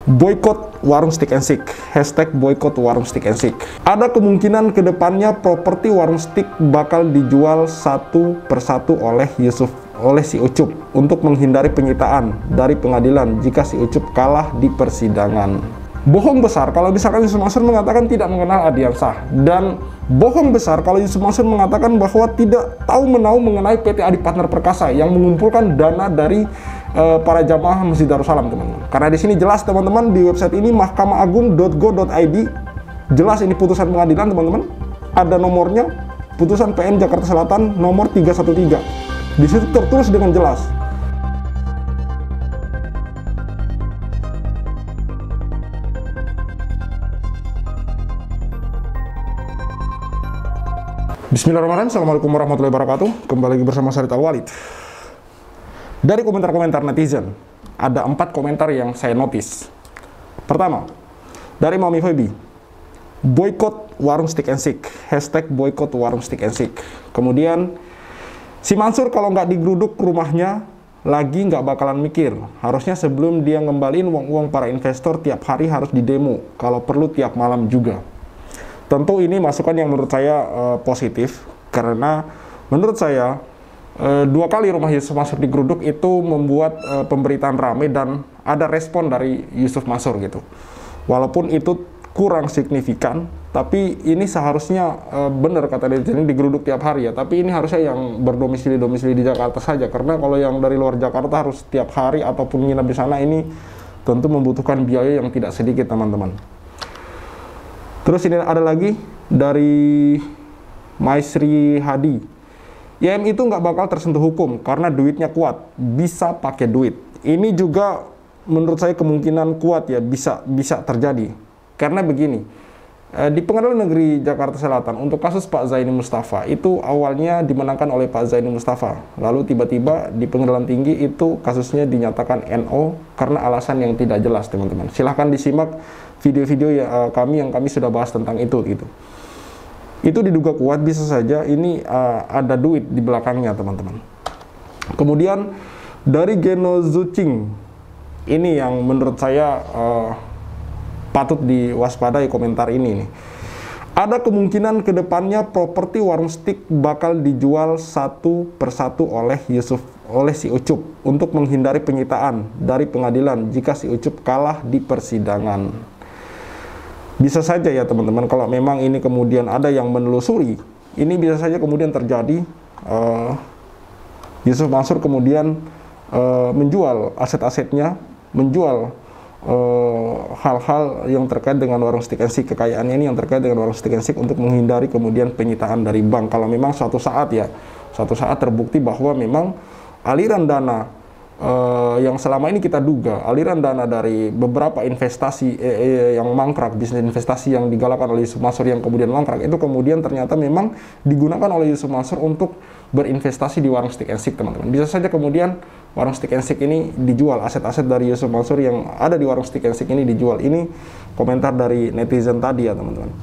Boykot warung stick and stick. Hashtag boykot warung stick and stick. Ada kemungkinan kedepannya properti warung stick bakal dijual satu persatu oleh si Ucup untuk menghindari penyitaan dari pengadilan jika si Ucup kalah di persidangan. Bohong besar kalau misalkan Yusuf Mansur mengatakan tidak mengenal Ardiansah, dan bohong besar kalau Yusuf Mansur mengatakan bahwa tidak tahu menahu mengenai PT Adi Partner Perkasa yang mengumpulkan dana dari para jamaah Masjid Darussalam, teman-teman. Karena di sini jelas, teman-teman, di website ini mahkamaagung.go.id, jelas ini putusan pengadilan, teman-teman. Ada nomornya, putusan PN Jakarta Selatan nomor 313. Di situ tertulis dengan jelas. Bismillahirrahmanirrahim. Assalamualaikum warahmatullahi wabarakatuh. Kembali lagi bersama saya Rita Walid. Dari komentar-komentar netizen, ada 4 komentar yang saya notice. Pertama, dari Mami Febi, boykot warung stick and stick. Hashtag boykot warung stick and stick. Kemudian, si Mansur kalau nggak digeruduk rumahnya, lagi nggak bakalan mikir. Harusnya sebelum dia ngembaliin uang-uang para investor, tiap hari harus didemo. Kalau perlu tiap malam juga. Tentu ini masukan yang menurut saya positif, karena menurut saya 2 kali rumah Yusuf Mansur digeruduk itu membuat pemberitaan ramai dan ada respon dari Yusuf Mansur gitu. Walaupun itu kurang signifikan, tapi ini seharusnya benar kata netizen digeruduk tiap hari ya. Tapi ini harusnya yang berdomisili di Jakarta saja, karena kalau yang dari luar Jakarta harus tiap hari ataupun nginap di sana, ini tentu membutuhkan biaya yang tidak sedikit, teman-teman. Terus ini ada lagi dari Maisri Hadi. YM itu nggak bakal tersentuh hukum karena duitnya kuat, bisa pakai duit. Ini juga menurut saya kemungkinan kuat ya, bisa terjadi. Karena begini, di Pengadilan Negeri Jakarta Selatan untuk kasus Pak Zaini Mustafa itu awalnya dimenangkan oleh Pak Zaini Mustafa. Lalu tiba-tiba di Pengadilan Tinggi itu kasusnya dinyatakan NO karena alasan yang tidak jelas, teman-teman. Silahkan disimak video-video ya, kami sudah bahas tentang itu gitu. Itu diduga kuat, bisa saja ini ada duit di belakangnya, teman-teman. Kemudian dari Geno Zucing, ini yang menurut saya patut diwaspadai komentar ini nih. Ada kemungkinan kedepannya properti warung stick bakal dijual satu persatu oleh si Ucup untuk menghindari penyitaan dari pengadilan jika si Ucup kalah di persidangan. Bisa saja ya, teman-teman, kalau memang ini kemudian ada yang menelusuri, ini bisa saja kemudian terjadi Yusuf Mansur kemudian menjual aset-asetnya, menjual hal-hal yang terkait dengan warung stick and stick, kekayaannya ini yang terkait dengan warung stick and stick untuk menghindari kemudian penyitaan dari bank. Kalau memang suatu saat terbukti bahwa memang aliran dana yang selama ini kita duga, aliran dana dari beberapa investasi yang mangkrak, bisnis investasi yang digalakan oleh Yusuf Mansur yang kemudian mangkrak, itu kemudian ternyata memang digunakan oleh Yusuf Mansur untuk berinvestasi di warung stick and stick, teman-teman. Bisa saja kemudian warung stick and stick ini dijual, aset-aset dari Yusuf Mansur yang ada di warung stick and stick ini dijual. Ini komentar dari netizen tadi ya, teman-teman.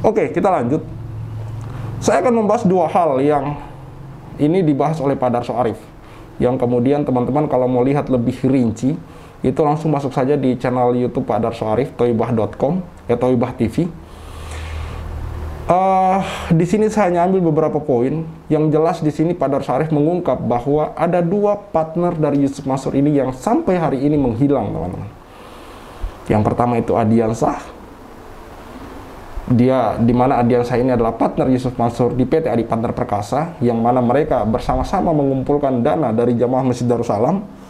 Oke, kita lanjut. Saya akan membahas 2 hal yang ini dibahas oleh Pak Darso Arif, yang kemudian teman-teman kalau mau lihat lebih rinci, itu langsung masuk saja di channel YouTube Pak Darso Arif, thoibah.com, Thoibah TV. Di sini saya hanya ambil beberapa poin. Yang jelas di sini Pak Darso Arif mengungkap bahwa ada 2 partner dari Yusuf Mansur ini yang sampai hari ini menghilang, teman-teman. Yang pertama itu Ardiansah. Dia di mana Ardiansah ini adalah partner Yusuf Mansur di PT Adi Partner Perkasa, yang mana mereka bersama-sama mengumpulkan dana dari jamaah Masjid Darussalam.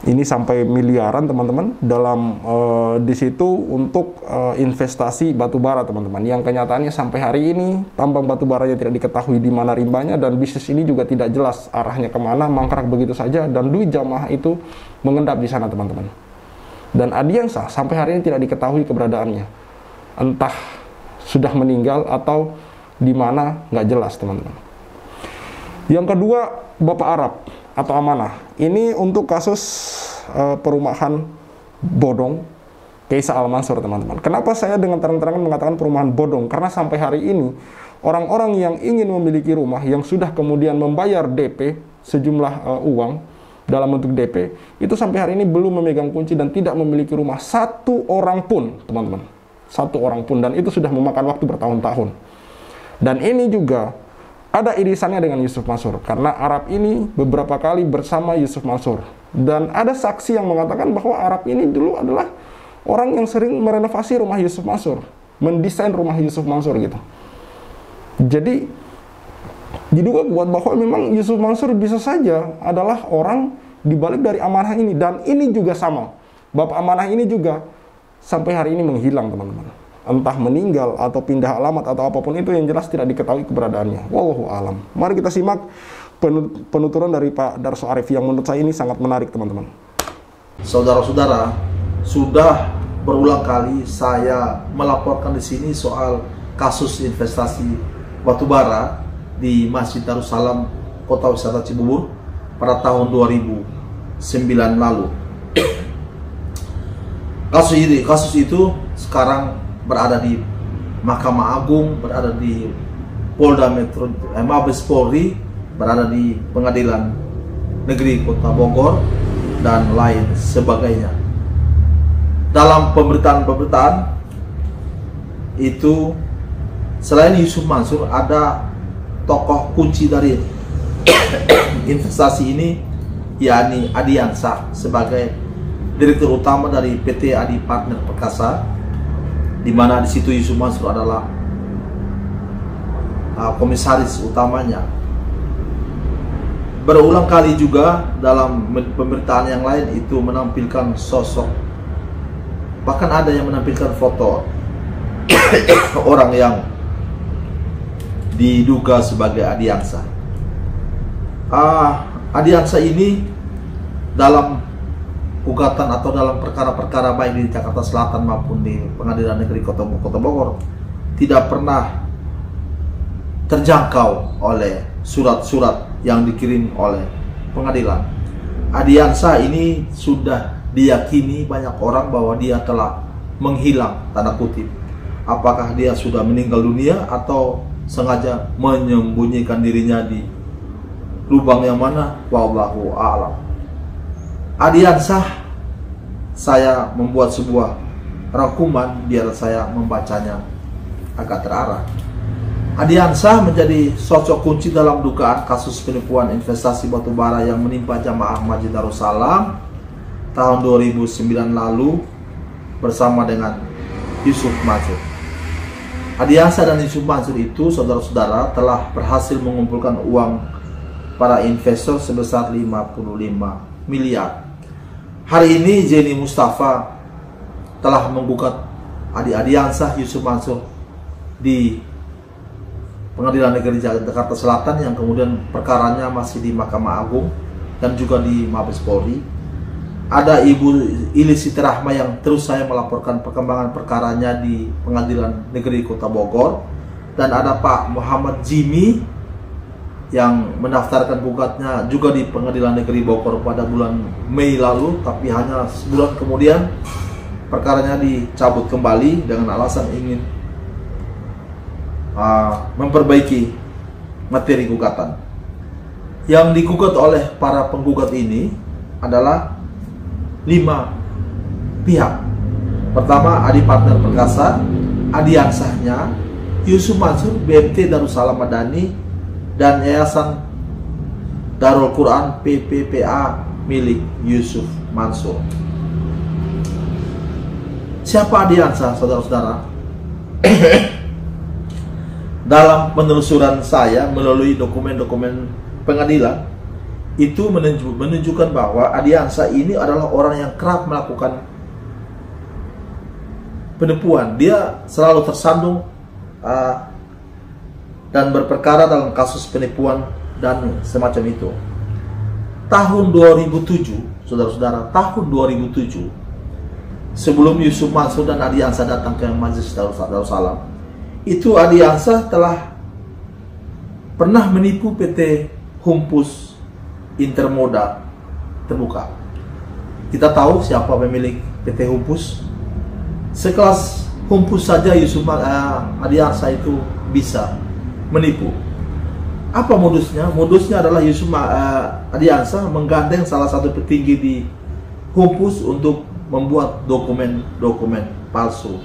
Ini sampai miliaran, teman-teman, dalam di situ untuk investasi batubara, teman-teman. Yang kenyataannya sampai hari ini tambang batubaranya tidak diketahui di mana rimbanya, dan bisnis ini juga tidak jelas arahnya kemana, mangkrak begitu saja, dan duit jamaah itu mengendap di sana, teman-teman. Dan Ardiansah sampai hari ini tidak diketahui keberadaannya. Entah sudah meninggal atau di mana, nggak jelas, teman-teman. Yang kedua, Bapak Arab atau Amanah. Ini untuk kasus perumahan bodong Kaisa Al Mansur, teman-teman. Kenapa saya dengan terang-terangan mengatakan perumahan bodong? Karena sampai hari ini orang-orang yang ingin memiliki rumah yang sudah kemudian membayar DP sejumlah uang dalam bentuk DP, itu sampai hari ini belum memegang kunci dan tidak memiliki rumah satu orang pun, teman-teman. Satu orang pun, dan itu sudah memakan waktu bertahun-tahun. Dan ini juga ada irisannya dengan Yusuf Mansur, karena Arab ini beberapa kali bersama Yusuf Mansur. Dan ada saksi yang mengatakan bahwa Arab ini dulu adalah orang yang sering merenovasi rumah Yusuf Mansur, mendesain rumah Yusuf Mansur gitu. Jadi diduga kuat bahwa memang Yusuf Mansur bisa saja adalah orang dibalik dari amanah ini. Dan ini juga sama, bapak amanah ini juga sampai hari ini menghilang, teman-teman. Entah meninggal atau pindah alamat atau apapun itu, yang jelas tidak diketahui keberadaannya. Wallahu alam. Mari kita simak penuturan dari Pak Darso Arif yang menurut saya ini sangat menarik, teman-teman. Saudara-saudara, sudah berulang kali saya melaporkan di sini soal kasus investasi batubara di Masjid Darussalam Kota Wisata Cibubur pada tahun 2009 lalu. Kasus itu sekarang berada di Mahkamah Agung, berada di Polda Metro, Mabes Polri, berada di Pengadilan Negeri Kota Bogor, dan lain sebagainya. Dalam pemberitaan itu, selain Yusuf Mansur, ada tokoh kunci dari investasi ini, yakni Adi Yansah sebagai direktur utama dari PT Adi Partner Perkasa, di mana di situ Yusuf Mansur adalah komisaris utamanya. Berulang kali juga dalam pemberitaan yang lain itu menampilkan sosok, bahkan ada yang menampilkan foto orang yang diduga sebagai Adi Yansah. Adi Yansah ini dalam gugatan atau dalam perkara-perkara baik di Jakarta Selatan maupun di Pengadilan Negeri Kota Bogor tidak pernah terjangkau oleh surat-surat yang dikirim oleh pengadilan. Adi Yansah ini sudah diyakini banyak orang bahwa dia telah menghilang, tanda kutip. Apakah dia sudah meninggal dunia atau sengaja menyembunyikan dirinya di lubang yang mana? Wallahu a'lam. Adi Yansah, saya membuat sebuah rangkuman biar saya membacanya agak terarah. Adi Yansah menjadi sosok kunci dalam dugaan kasus penipuan investasi batubara yang menimpa jamaah Masjid Darussalam tahun 2009 lalu bersama dengan Yusuf Mansur. Adi Yansah dan Yusuf Mansur itu, saudara-saudara, telah berhasil mengumpulkan uang para investor sebesar 55 miliar. Hari ini Zeni Mustafa telah menggugat Adi Yansah, Yusuf Mansur di Pengadilan Negeri Jakarta Selatan, yang kemudian perkaranya masih di Mahkamah Agung dan juga di Mabes Polri. Ada Ibu Ilis Siti Rahma yang terus saya melaporkan perkembangan perkaranya di Pengadilan Negeri Kota Bogor, dan ada Pak Muhammad Jimmy yang mendaftarkan gugatnya juga di Pengadilan Negeri Bogor pada bulan Mei lalu, tapi hanya sebulan kemudian perkaranya dicabut kembali dengan alasan ingin memperbaiki materi gugatan. Yang digugat oleh para penggugat ini adalah 5 pihak. Pertama, Adi Partner Perkasa, Adi Yansahnya, Yusuf Mansur, BMT Darussalam Madani, dan Yayasan Darul Quran PPPA milik Yusuf Mansur. Siapa Adi Yansah, saudara-saudara? Dalam penelusuran saya melalui dokumen-dokumen pengadilan, itu menunjukkan bahwa Adi Yansah ini adalah orang yang kerap melakukan penipuan. Dia selalu tersandung dan berperkara dalam kasus penipuan dan semacam itu. Tahun 2007, saudara-saudara, tahun 2007, sebelum Yusuf Mansur dan Adi Yansah datang ke Masjid Darussalam, itu Adi Yansah telah pernah menipu PT Humpus Intermoda Terbuka. Kita tahu siapa pemilik PT Humpus. Sekelas Humpus saja Adi Yansah itu bisa menipu. Apa modusnya? Modusnya adalah Yusuf Adiansa menggandeng salah satu petinggi di Humpus untuk membuat dokumen-dokumen palsu.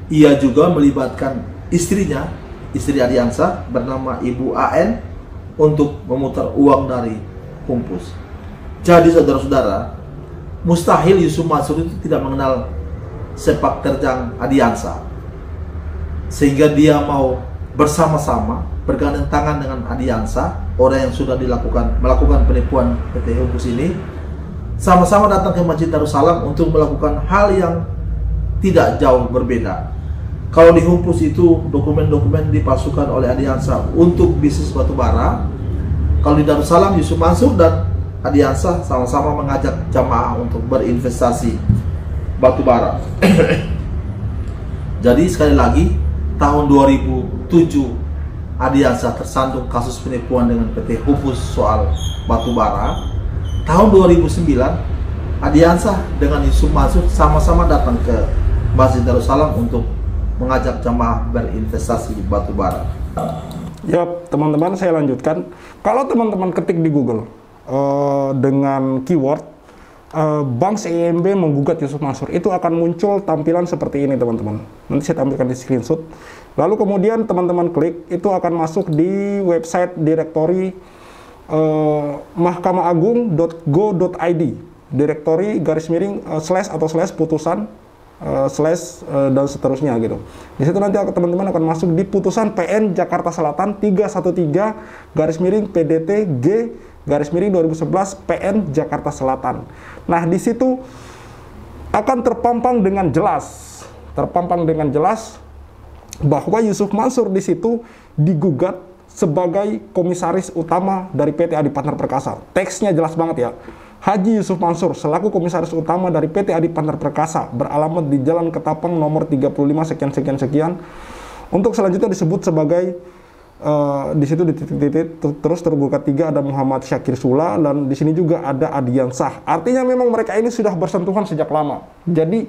Ia juga melibatkan istrinya, istri Adiansa bernama Ibu AN untuk memutar uang dari Humpus. Jadi saudara-saudara, mustahil Yusuf Mansur itu tidak mengenal sepak terjang Adiansa, sehingga dia mau bersama-sama bergandeng tangan dengan Adiansa, orang yang sudah melakukan penipuan PT Humpus ini, sama-sama datang ke Masjid Darussalam untuk melakukan hal yang tidak jauh berbeda. Kalau di Humpus itu dokumen-dokumen dipalsukan oleh Adiansa untuk bisnis batubara, kalau di Darussalam Yusuf Mansur dan Adiansa sama-sama mengajak jamaah untuk berinvestasi batubara. Jadi sekali lagi, tahun 2007 Adiansa tersandung kasus penipuan dengan PT Humpus soal batubara. Tahun 2009 Adiansa dengan Yusuf Mansur sama-sama datang ke Masjid Darussalam untuk mengajak jamaah berinvestasi batubara. Ya, teman-teman, saya lanjutkan. Kalau teman-teman ketik di Google dengan keyword Bank CIMB menggugat Yusuf Mansur, itu akan muncul tampilan seperti ini, teman-teman. Nanti saya tampilkan di screenshot. Lalu kemudian teman-teman klik, itu akan masuk di website direktori mahkamaagung.go.id, direktori / putusan dan seterusnya gitu. Di situ nanti teman-teman akan masuk di putusan PN Jakarta Selatan 313/PDT-G/2011 PN Jakarta Selatan. Nah, di situ akan terpampang dengan jelas bahwa Yusuf Mansur di situ digugat sebagai komisaris utama dari PT Adi Partner Perkasa. Teksnya jelas banget ya. Haji Yusuf Mansur selaku komisaris utama dari PT Adi Partner Perkasa beralamat di Jalan Ketapang nomor 35 sekian. Untuk selanjutnya disebut sebagai di situ di titik-titik terus tergugat 3 ada Muhammad Syakir Sula, dan di sini juga ada Adiansah. Artinya memang mereka ini sudah bersentuhan sejak lama. Jadi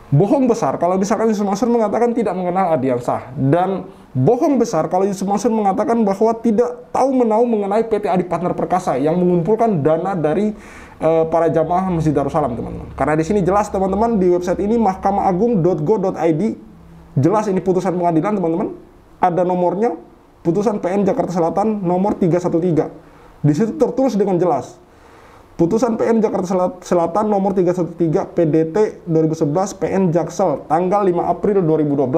bohong besar kalau misalkan Yusuf Mansur mengatakan tidak mengenal Adiansah, dan bohong besar kalau Yusuf Mansur mengatakan bahwa tidak tahu menahu mengenai PT Adi Partner Perkasa yang mengumpulkan dana dari para jamaah Masjid Darussalam, teman-teman. Karena di sini jelas, teman-teman, di website ini mahkamaagung.go.id, jelas ini putusan pengadilan, teman-teman. Ada nomornya, putusan PN Jakarta Selatan nomor 313. Di situ tertulis dengan jelas. Putusan PN Jakarta Selatan nomor 313 PDT 2011 PN Jaksel tanggal 5 April 2012.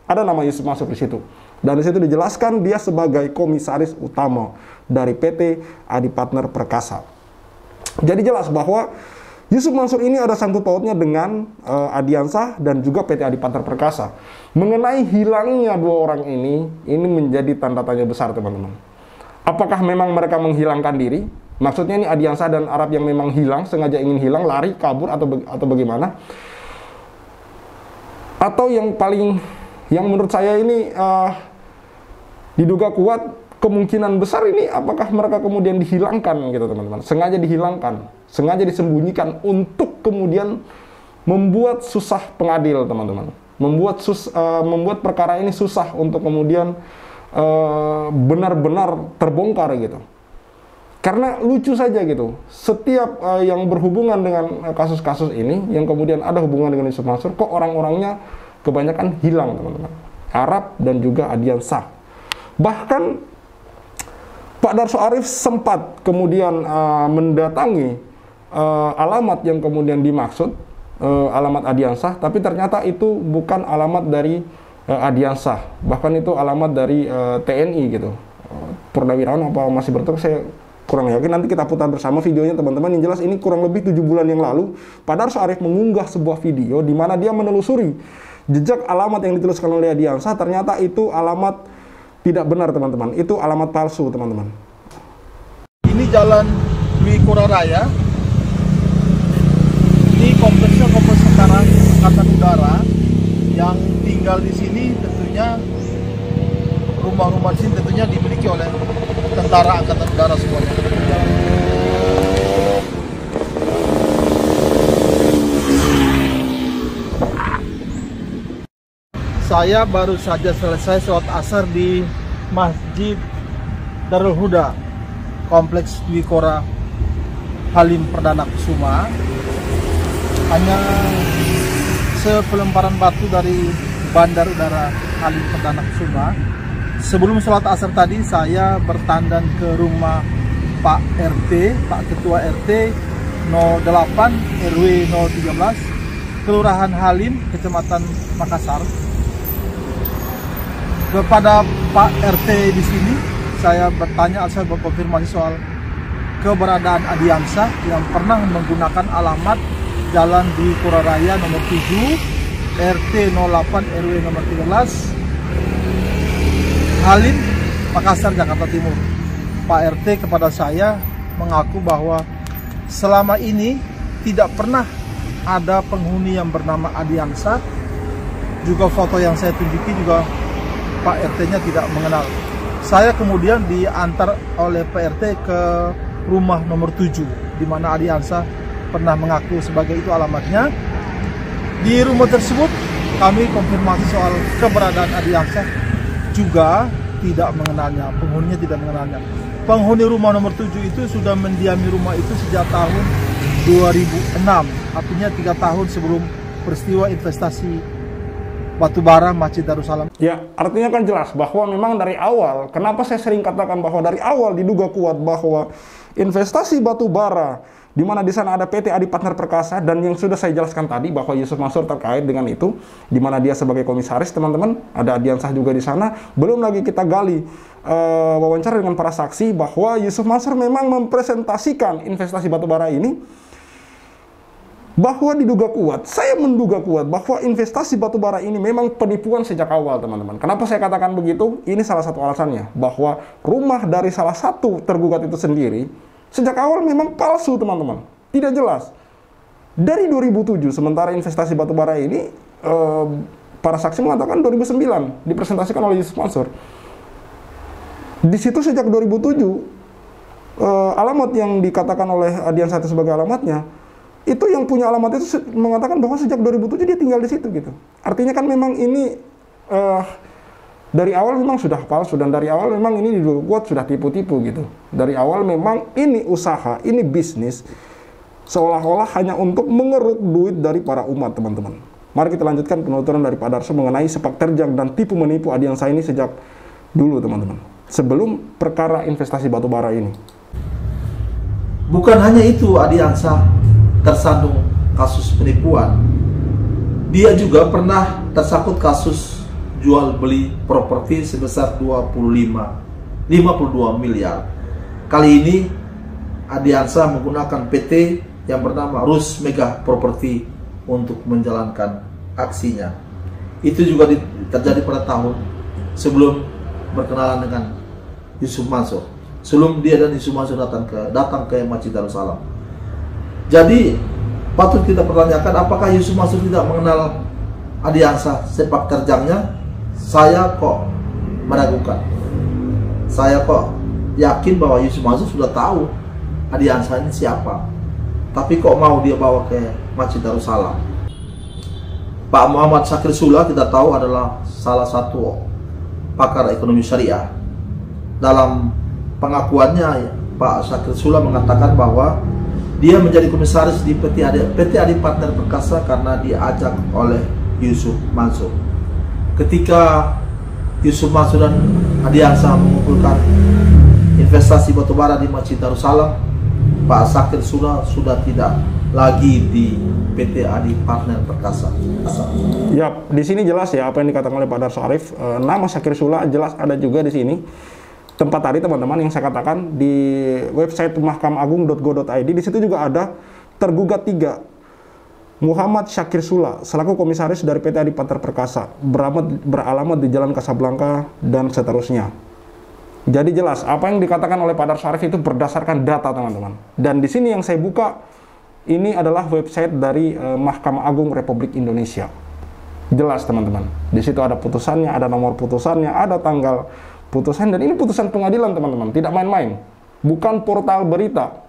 Ada nama Yusuf Mansur di situ. Dan di situ dijelaskan dia sebagai komisaris utama dari PT Adi Partner Perkasa. Jadi jelas bahwa Yusuf Mansur ini ada sangkut pautnya dengan Adiansah dan juga PT Adi Partner Perkasa. Mengenai hilangnya dua orang ini menjadi tanda tanya besar, teman-teman. Apakah memang mereka menghilangkan diri? Maksudnya ini Adiansah dan Arab yang memang hilang, sengaja ingin hilang, lari, kabur, atau bagaimana? Atau yang menurut saya ini diduga kuat, kemungkinan besar ini apakah mereka kemudian dihilangkan gitu, teman-teman. Sengaja dihilangkan, sengaja disembunyikan untuk kemudian membuat susah pengadil, teman-teman. Membuat perkara ini susah untuk kemudian benar-benar terbongkar gitu. Karena lucu saja gitu, setiap yang berhubungan dengan kasus-kasus ini, yang kemudian ada hubungan dengan Yusuf Mansur, kok orang-orangnya kebanyakan hilang, teman-teman. Arab dan juga Adiansah. Bahkan Pak Darso Arif sempat kemudian mendatangi alamat yang kemudian dimaksud, alamat Adiansah, tapi ternyata itu bukan alamat dari Adiansah. Bahkan itu alamat dari TNI gitu. Purnawirawan apa masih bertugas, saya kurang yakin. Nanti kita putar bersama videonya, teman-teman. Yang jelas ini kurang lebih 7 bulan yang lalu Pak Darso Arif mengunggah sebuah video di mana dia menelusuri jejak alamat yang dituliskan oleh Adiansah. Ternyata itu alamat tidak benar, teman-teman. Itu alamat palsu, teman-teman. Ini Jalan Dwi Kura Raya. Ini kompleksnya kompleks tentara Angkatan Udara. Yang tinggal di sini tentunya rumah-rumah sini tentunya dimiliki oleh tentara Angkatan Udara semuanya. Saya baru saja selesai sholat asar di Masjid Darul Huda, Kompleks Dwi Kora Halim Perdana Kusuma. Hanya sepelemparan batu dari Bandar Udara Halim Perdana Kusuma. Sebelum sholat asar tadi, saya bertandan ke rumah Pak RT, Pak Ketua RT 08 RW 013, Kelurahan Halim, Kecamatan Makassar. Kepada Pak RT di sini, saya bertanya, saya berkonfirmasi soal keberadaan Adiansa yang pernah menggunakan alamat Jalan Dwi Kora Raya nomor 7, RT 08 RW nomor 13, Halim, Makassar, Jakarta Timur. Pak RT kepada saya mengaku bahwa selama ini tidak pernah ada penghuni yang bernama Adiansa. Juga foto yang saya tunjuki juga Pak RT-nya tidak mengenal. Saya kemudian diantar oleh Pak RT ke rumah nomor 7, di mana Adiansa pernah mengaku sebagai itu alamatnya. Di rumah tersebut kami konfirmasi soal keberadaan Adiansa, juga tidak mengenalnya, penghuninya tidak mengenalnya. Penghuni rumah nomor 7 itu sudah mendiami rumah itu sejak tahun 2006, artinya 3 tahun sebelum peristiwa investasi batubara Masjid Darussalam. Ya, artinya kan jelas bahwa memang dari awal, kenapa saya sering katakan bahwa dari awal diduga kuat bahwa investasi batubara, di mana di sana ada PT Adi Partner Perkasa, dan yang sudah saya jelaskan tadi bahwa Yusuf Mansur terkait dengan itu, di mana dia sebagai komisaris, teman-teman, ada Adiansah juga di sana. Belum lagi kita gali wawancara dengan para saksi bahwa Yusuf Mansur memang mempresentasikan investasi batubara ini, bahwa diduga kuat, saya menduga kuat bahwa investasi batubara ini memang penipuan sejak awal, teman-teman. Kenapa saya katakan begitu? Ini salah satu alasannya, bahwa rumah dari salah satu tergugat itu sendiri sejak awal memang palsu, teman-teman. Tidak jelas. Dari 2007, sementara investasi batubara ini, para saksi mengatakan 2009, dipresentasikan oleh Yusuf Mansur. Di situ sejak 2007, alamat yang dikatakan oleh Adiansa itu sebagai alamatnya, itu yang punya alamat itu mengatakan bahwa sejak 2007 dia tinggal di situ, gitu. Artinya kan memang ini dari awal memang sudah palsu, dan dari awal memang ini diduga kuat sudah tipu-tipu, gitu. Dari awal memang ini usaha, ini bisnis, seolah-olah hanya untuk mengeruk duit dari para umat, teman-teman. Mari kita lanjutkan penuturan dari Pak Darso mengenai sepak terjang dan tipu menipu Adiansa ini sejak dulu, teman-teman, sebelum perkara investasi batubara ini. Bukan hanya itu, Adiansa tersandung kasus penipuan. Dia juga pernah tersangkut kasus jual beli properti sebesar 52 miliar. Kali ini Adiansa menggunakan PT yang bernama Rus Mega Property untuk menjalankan aksinya. Itu juga terjadi pada tahun sebelum berkenalan dengan Yusuf Mansur, sebelum dia dan Yusuf Mansur datang ke Masjid Darussalam. Jadi patut kita pertanyakan, apakah Yusuf Mansur tidak mengenal Adiansa sepak terjangnya? Saya kok meragukan. Saya kok yakin bahwa Yusuf Mansur sudah tahu Adiansa ini siapa. Tapi kok mau dia bawa ke Masjid Darussalam? Pak Muhammad Syakir Sula kita tahu adalah salah satu pakar ekonomi syariah. Dalam pengakuannya, Pak Syakir Sula mengatakan bahwa dia menjadi komisaris di PT Adi Partner Perkasa karena diajak oleh Yusuf Mansur. Ketika Yusuf Mansur dan Adiansa mengumpulkan investasi batubara di Masjid Darussalam, Pak Syakir Sula sudah tidak lagi di PT Adi Partner Perkasa. Ya, di sini jelas ya apa yang dikatakan oleh Pak Darso Arif. Nama Syakir Sula jelas ada juga di sini. Tempat tadi, teman-teman, yang saya katakan di website mahkamaagung.go.id, di situ juga ada tergugat 3. Muhammad Syakir Sula selaku komisaris dari PT Adi Partner Perkasa, beralamat di Jalan Kasablanka dan seterusnya. Jadi jelas apa yang dikatakan oleh Pak Darso Arif itu berdasarkan data, teman-teman. Dan di sini yang saya buka ini adalah website dari Mahkamah Agung Republik Indonesia. Jelas, teman-teman. Di situ ada putusannya, ada nomor putusannya, ada tanggal putusan, dan ini putusan pengadilan, teman-teman, tidak main-main. Bukan portal berita.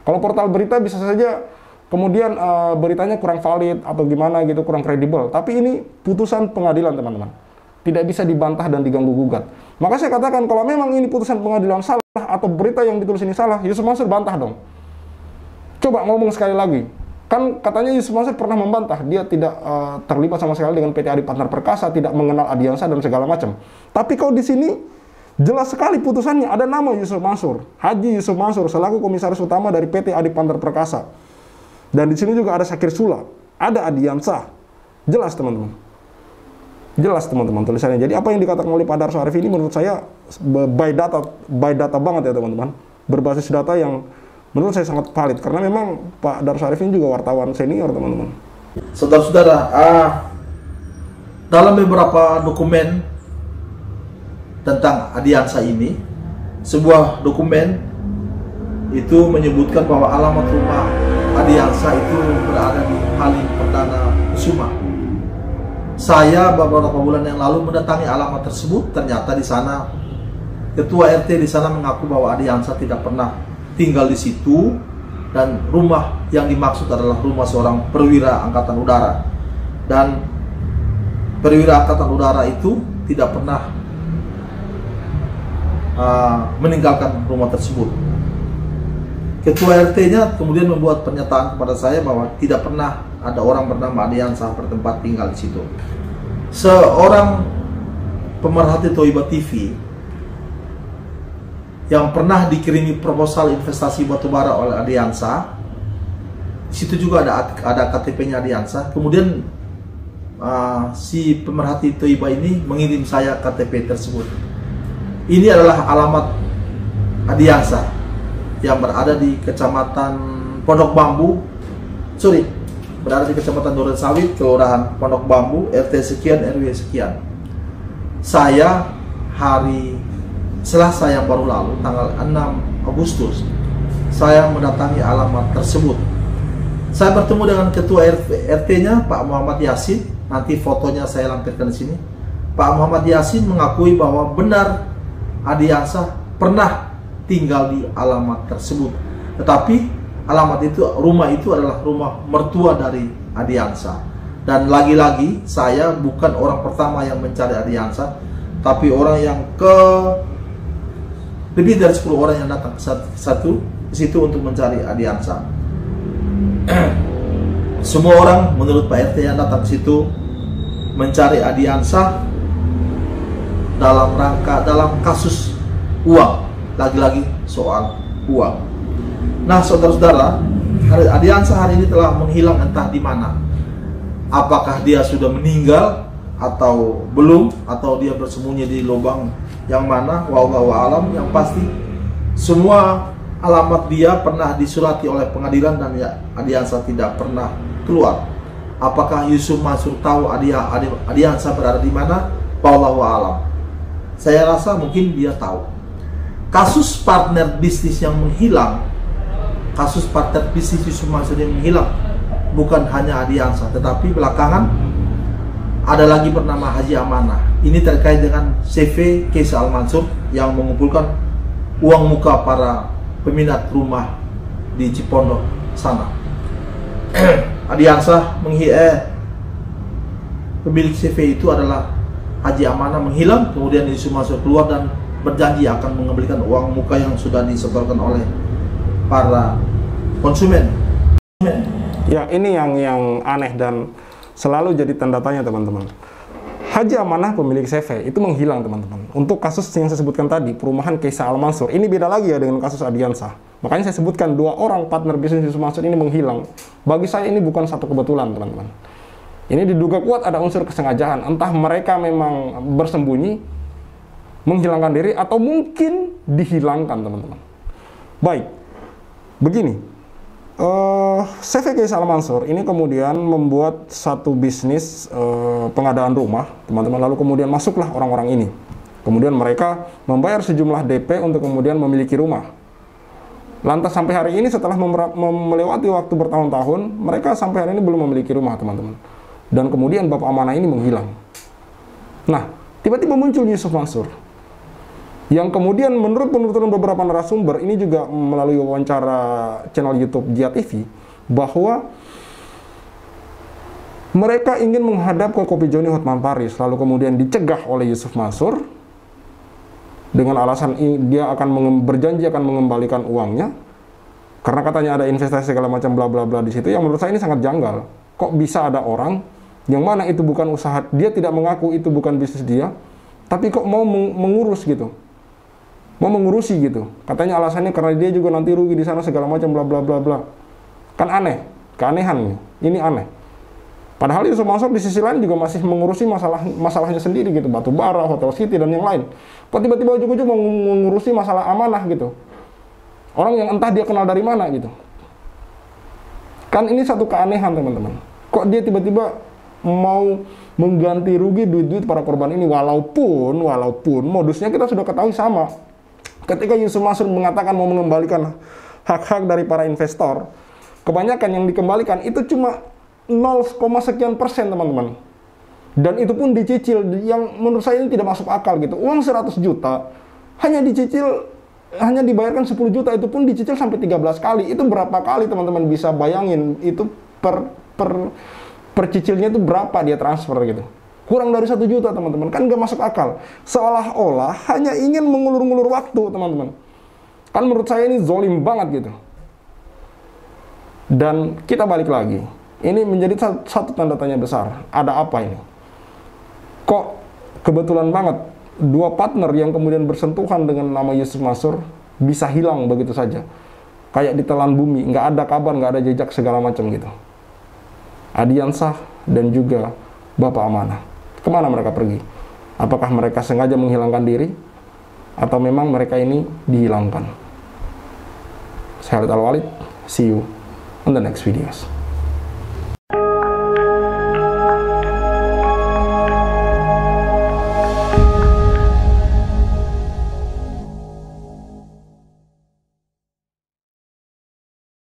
Kalau portal berita bisa saja kemudian beritanya kurang valid atau gimana gitu, kurang kredibel. Tapi ini putusan pengadilan, teman-teman. Tidak bisa dibantah dan diganggu-gugat. Maka saya katakan kalau memang ini putusan pengadilan salah atau berita yang ditulis ini salah, Yusuf Mansur bantah dong. Coba ngomong sekali lagi. Kan katanya Yusuf Mansur pernah membantah, dia tidak terlibat sama sekali dengan PT Adi Partner Perkasa, tidak mengenal Adiansa dan segala macam. Tapi kalau di sini jelas sekali putusannya ada nama Yusuf Mansur, Haji Yusuf Mansur selaku komisaris utama dari PT Adi Partner Perkasa. Dan di sini juga ada Syakir Sula, ada Adiansa. Jelas teman-teman. Jelas teman-teman tulisannya. Jadi apa yang dikatakan oleh Pak Darso Arif ini menurut saya by data banget ya teman-teman. Berbasis data yang menurut saya sangat valid, karena memang Pak Darso Arif ini juga wartawan senior teman-teman. Saudara-saudara, dalam beberapa dokumen tentang Adiansa ini, sebuah dokumen itu menyebutkan bahwa alamat rumah Adiansa itu berada di Halim Perdana Kusuma. Saya beberapa bulan yang lalu mendatangi alamat tersebut, ternyata di sana ketua RT di sana mengaku bahwa Adiansa tidak pernah tinggal di situ, dan rumah yang dimaksud adalah rumah seorang perwira angkatan udara, dan perwira angkatan udara itu tidak pernah meninggalkan rumah tersebut. Ketua RT-nya kemudian membuat pernyataan kepada saya bahwa tidak pernah ada orang bernama Adiansa bertempat tinggal di situ. Seorang pemerhati Toiba TV yang pernah dikirimi proposal investasi batubara oleh Adiansa, di situ juga ada KTP-nya Adiansa. Kemudian si pemerhati Toiba ini mengirim saya KTP tersebut. Ini adalah alamat Adiansa yang berada di Kecamatan Pondok Bambu, berada di Kecamatan Duren Sawit, Kelurahan Pondok Bambu, RT sekian, RW sekian. Saya hari Selasa yang baru lalu, tanggal 6 Agustus, saya mendatangi alamat tersebut. Saya bertemu dengan ketua RT-nya, Pak Muhammad Yasin. Nanti fotonya saya lampirkan di sini. Pak Muhammad Yasin mengakui bahwa benar Adiansa pernah tinggal di alamat tersebut. Tetapi alamat itu, rumah itu adalah rumah mertua dari Adiansa. Dan lagi-lagi saya bukan orang pertama yang mencari Adiansa, tapi orang yang lebih dari 10 orang yang datang ke situ untuk mencari Adiansa. Semua orang menurut Pak RT yang datang ke situ mencari Adiansa dalam kasus uang, lagi-lagi soal uang. Nah, saudara-saudara, Adiansa hari ini telah menghilang entah di mana. Apakah dia sudah meninggal atau belum, atau dia bersembunyi di lubang yang mana, wallahu a'lam. Yang pasti semua alamat dia pernah disurati oleh pengadilan dan Adiansa tidak pernah keluar. Apakah Yusuf Mansur tahu Adiansa berada di mana? Wallahu a'lam. Saya rasa mungkin dia tahu. Kasus partner bisnis yang menghilang, kasus partner bisnis Yusuf Mansur yang menghilang, bukan hanya Adiansa, tetapi belakangan ada lagi bernama Haji Amanah. Ini terkait dengan CV Kaisal Al-Mansur yang mengumpulkan uang muka para peminat rumah di Cipondoh sana. Adiansa pemilik CV itu adalah Haji Amanah menghilang, kemudian Yusuf Mansur keluar dan berjanji akan mengembalikan uang muka yang sudah disetorkan oleh para konsumen. Ya, ini yang aneh dan selalu jadi tanda tanya teman-teman. Haji Amanah pemilik CV itu menghilang teman-teman. Untuk kasus yang saya sebutkan tadi, perumahan Kaisal Al-Mansur, ini beda lagi ya dengan kasus Adiansa. Makanya saya sebutkan 2 orang partner bisnis Yusuf Mansur ini menghilang. Bagi saya ini bukan satu kebetulan teman-teman. Ini diduga kuat ada unsur kesengajaan. Entah mereka memang bersembunyi, menghilangkan diri, atau mungkin dihilangkan teman-teman. Baik, begini. CV Kaisal Al-Mansur ini kemudian membuat satu bisnis pengadaan rumah, teman-teman. Lalu kemudian masuklah orang-orang ini. Kemudian mereka membayar sejumlah DP untuk kemudian memiliki rumah. Lantas sampai hari ini setelah melewati waktu bertahun-tahun, mereka sampai hari ini belum memiliki rumah, teman-teman. Dan kemudian Bapak Amanah ini menghilang. Nah, tiba-tiba muncul Yusuf Mansur, yang kemudian menurut penuturan beberapa narasumber, ini juga melalui wawancara channel YouTube Jia TV, bahwa mereka ingin menghadap ke Kopi Joni Hotman Paris, lalu kemudian dicegah oleh Yusuf Mansur dengan alasan dia akan berjanji akan mengembalikan uangnya karena katanya ada investasi segala macam bla bla bla di situ, yang menurut saya ini sangat janggal. Kok bisa ada orang yang mana itu bukan usaha, dia tidak mengaku itu bukan bisnis dia, tapi kok mau mengurus gitu, mau mengurusi gitu, katanya alasannya karena dia juga nanti rugi di sana segala macam bla bla bla bla. Kan aneh, keanehan ini aneh. Padahal Yusuf Mansur di sisi lain juga masih mengurusi masalahnya sendiri gitu, batu bara, Hotel City dan yang lain. Kok tiba-tiba ujuk-ujuk mau mengurusi masalah amanah gitu, orang yang entah dia kenal dari mana gitu. Kan ini satu keanehan teman-teman. Kok dia tiba-tiba mau mengganti rugi duit-duit para korban ini, walaupun modusnya kita sudah ketahui sama. Ketika Yusuf Mansur mengatakan mau mengembalikan hak-hak dari para investor, kebanyakan yang dikembalikan itu cuma 0, sekian persen teman-teman. Dan itu pun dicicil, yang menurut saya ini tidak masuk akal gitu. Uang 100 juta hanya dicicil, hanya dibayarkan 10 juta, itu pun dicicil sampai 13 kali. Itu berapa kali teman-teman bisa bayangin itu per cicilnya itu berapa dia transfer gitu. Kurang dari 1 juta teman-teman, kan nggak masuk akal. Seolah-olah hanya ingin mengulur-ngulur waktu teman-teman. Kan menurut saya ini zolim banget gitu. Dan kita balik lagi, ini menjadi satu tanda tanya besar. Ada apa ini? Kok kebetulan banget dua partner yang kemudian bersentuhan dengan nama Yusuf Mansur bisa hilang begitu saja, kayak ditelan bumi, nggak ada kabar, nggak ada jejak segala macam gitu. Adiansah dan juga Bapak Amanah, kemana mereka pergi? Apakah mereka sengaja menghilangkan diri atau memang mereka ini dihilangkan? Saya Khalid Al Walid, see you on the next videos.